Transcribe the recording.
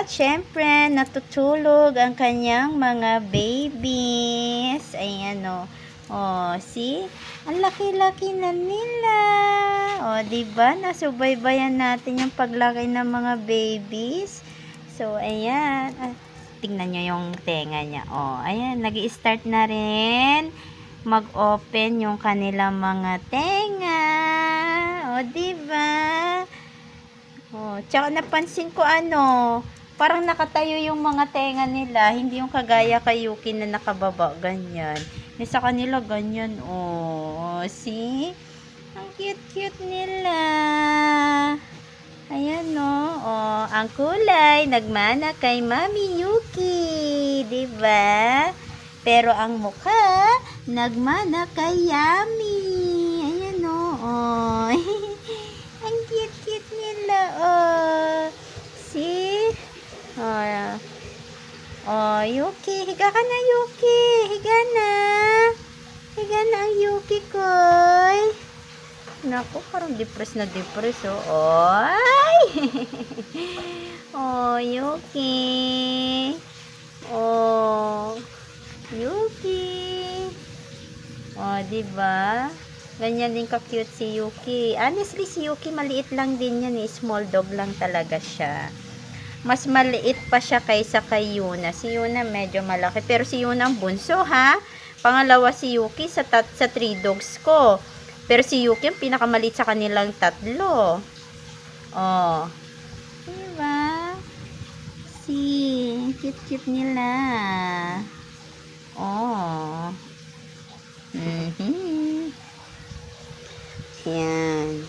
At syempre, natutulog ang kanyang mga babies. Ayan o. Oh, see? Ang laki-laki na nila. Oh, diba? Nasubaybayan natin yung paglaki ng mga babies. So, ayan. Tingnan nyo yung tenga niya. Oh, ayan. Nag-i-start na rin mag-open yung kanilang mga tenga. Oh, diba? Oh, tsaka napansin ko parang nakatayo yung mga tenga nila, hindi yung kagaya kay Yuki na nakababa, ganyan. May sa kanila ganyan, oh. See? Ang cute-cute nila. Ayan, no? Oh, ang kulay, nagmana kay Mami Yuki. Diba? Pero ang mukha, nagmana kay Yami. Ayan, no? Oh. Ang cute-cute nila, oh. See? Oh, oh, Yuki. Higa ka na, Yuki. Higa na. Higa na ang Yuki ko. Naku, parang depressed na depressed, oh. Oy! Oh, Yuki. Oh, Yuki. Oh, diba? Ganyan din ka-cute si Yuki. Honestly, si Yuki maliit lang din yan, eh. Small dog lang talaga siya. Mas maliit pa siya kaysa kay Yuna. Si Yuna medyo malaki. Pero si Yuna ang bunso, ha? Pangalawa si Yuki sa 3 dogs ko. Pero si Yuki ang pinakamaliit sa kanilang 3. Oh. Diba? Cute-cute nila. Oh. Yan.